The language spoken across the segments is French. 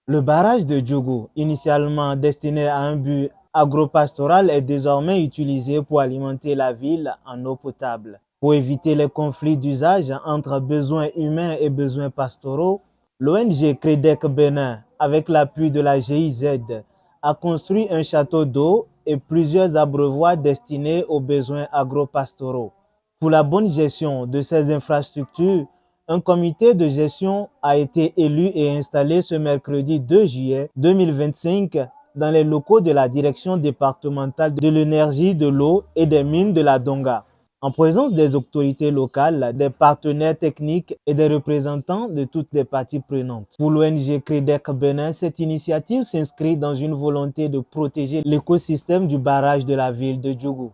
Le barrage de Djougou, initialement destiné à un but agropastoral, est désormais utilisé pour alimenter la ville en eau potable. Pour éviter les conflits d'usage entre besoins humains et besoins pastoraux, l'ONG Credec Bénin, avec l'appui de la GIZ, a construit un château d'eau et plusieurs abreuvoirs destinés aux besoins agropastoraux. Pour la bonne gestion de ces infrastructures, un comité de gestion a été élu et installé ce mercredi 2 juillet 2025 dans les locaux de la direction départementale de l'énergie, de l'eau et des mines de la Donga, en présence des autorités locales, des partenaires techniques et des représentants de toutes les parties prenantes. Pour l'ONG Credec Bénin, cette initiative s'inscrit dans une volonté de protéger l'écosystème du barrage de la ville de Djougou.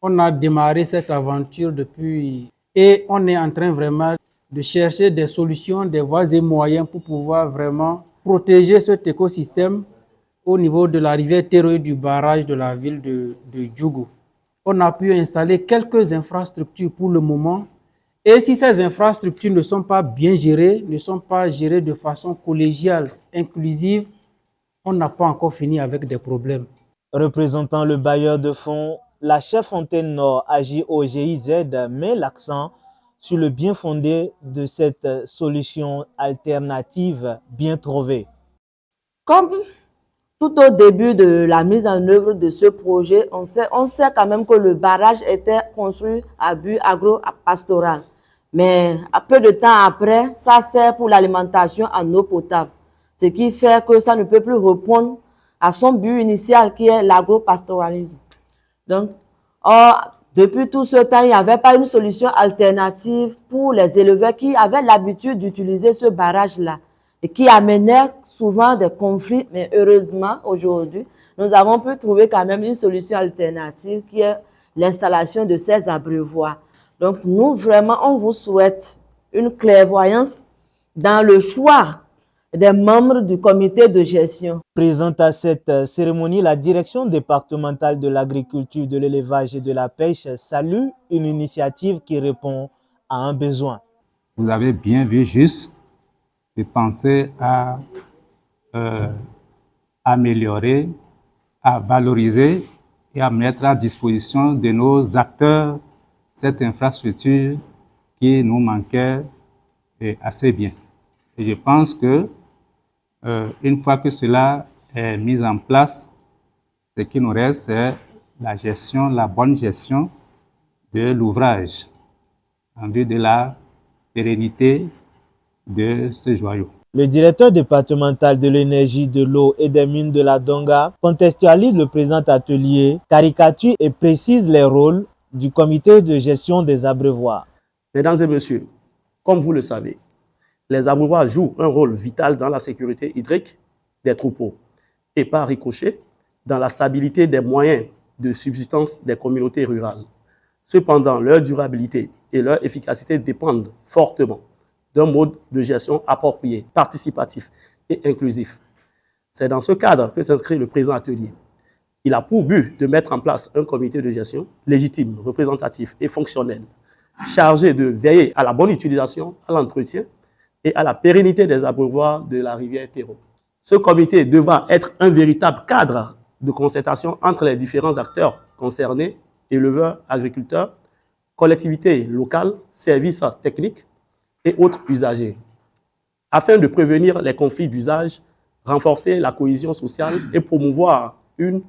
On a démarré cette aventure depuis et on est en train vraiment de chercher des solutions, des voies et moyens pour pouvoir vraiment protéger cet écosystème au niveau de la rivière Téroé du barrage de la ville de Djougou. On a pu installer quelques infrastructures pour le moment. Et si ces infrastructures ne sont pas bien gérées, ne sont pas gérées de façon collégiale, inclusive, on n'a pas encore fini avec des problèmes. Représentant le bailleur de fonds, la chef Fontaine Nord agit au GIZ met l'accent sur le bien fondé de cette solution alternative bien trouvée. Comme tout au début de la mise en œuvre de ce projet, on sait quand même que le barrage était construit à but agro-pastoral. Mais à peu de temps après, ça sert pour l'alimentation en eau potable. Ce qui fait que ça ne peut plus répondre à son but initial qui est l'agro-pastoralisme. Donc, depuis tout ce temps, il n'y avait pas une solution alternative pour les éleveurs qui avaient l'habitude d'utiliser ce barrage-là et qui amenait souvent des conflits. Mais heureusement, aujourd'hui, nous avons pu trouver quand même une solution alternative qui est l'installation de ces abreuvoirs. Donc, nous, vraiment, on vous souhaite une clairvoyance dans le choix des membres du comité de gestion. Présente à cette cérémonie, la direction départementale de l'agriculture, de l'élevage et de la pêche salue une initiative qui répond à un besoin. Vous avez bien vu juste de penser à améliorer, à valoriser et à mettre à disposition de nos acteurs cette infrastructure qui nous manquait assez bien. Et je pense que une fois que cela est mis en place, ce qui nous reste, c'est la gestion, la bonne gestion de l'ouvrage en vue de la pérennité de ce joyau. Le directeur départemental de l'énergie, de l'eau et des mines de la Donga contextualise le présent atelier, caricature et précise les rôles du comité de gestion des abreuvoirs. Mesdames et messieurs, comme vous le savez, les abreuvoirs jouent un rôle vital dans la sécurité hydrique des troupeaux et par ricochet dans la stabilité des moyens de subsistance des communautés rurales. Cependant, leur durabilité et leur efficacité dépendent fortement d'un mode de gestion approprié, participatif et inclusif. C'est dans ce cadre que s'inscrit le présent atelier. Il a pour but de mettre en place un comité de gestion légitime, représentatif et fonctionnel, chargé de veiller à la bonne utilisation, à l'entretien et à la pérennité des abreuvoirs de la rivière Téroé. Ce comité devra être un véritable cadre de concertation entre les différents acteurs concernés, éleveurs, agriculteurs, collectivités locales, services techniques et autres usagers, afin de prévenir les conflits d'usage, renforcer la cohésion sociale et promouvoir une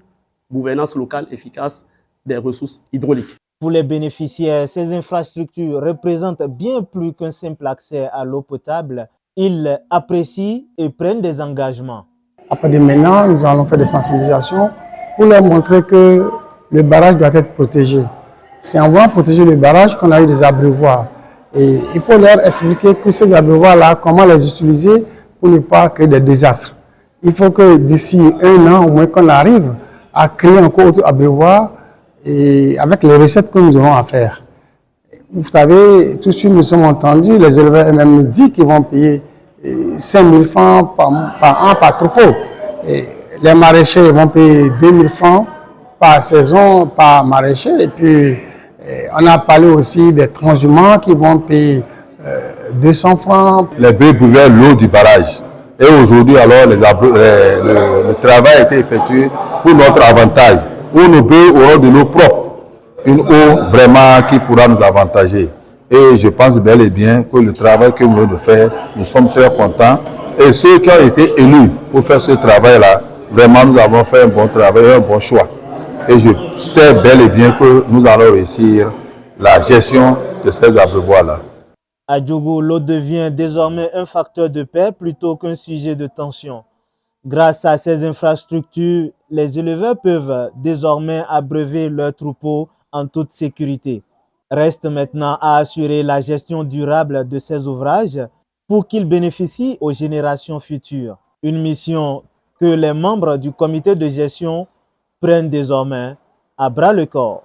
gouvernance locale efficace des ressources hydrauliques. Pour les bénéficiaires, ces infrastructures représentent bien plus qu'un simple accès à l'eau potable. Ils apprécient et prennent des engagements. À partir de maintenant, nous allons faire des sensibilisations pour leur montrer que le barrage doit être protégé. C'est en voulant protéger le barrage qu'on a eu des abreuvoirs. Et il faut leur expliquer que ces abreuvoirs-là, comment les utiliser pour ne pas créer des désastres. Il faut que d'ici un an, au moins qu'on arrive à créer encore autre abreuvoir et avec les recettes que nous aurons à faire. Vous savez, tout de suite nous sommes entendus, les éleveurs eux-mêmes nous disent qu'ils vont payer 5 000 francs par an par troupeau. Et les maraîchers vont payer 2 000 francs par saison par maraîcher. Et puis, on a parlé aussi des transhumants qui vont payer 200 francs. Les bœufs buvaient l'eau du barrage. Et aujourd'hui, alors, le travail a été effectué pour notre avantage, où nos bœufs auront de l'eau propre, une eau vraiment qui pourra nous avantager. Et je pense bel et bien que le travail que nous venons de faire, nous sommes très contents. Et ceux qui ont été élus pour faire ce travail-là, vraiment, nous avons fait un bon travail, un bon choix. Et je sais bel et bien que nous allons réussir la gestion de ces abreuvoirs-là. À Diogo, l'eau devient désormais un facteur de paix plutôt qu'un sujet de tension. Grâce à ces infrastructures, les éleveurs peuvent désormais abreuver leurs troupeaux en toute sécurité. Reste maintenant à assurer la gestion durable de ces ouvrages pour qu'ils bénéficient aux générations futures. Une mission que les membres du comité de gestion prennent désormais à bras le corps.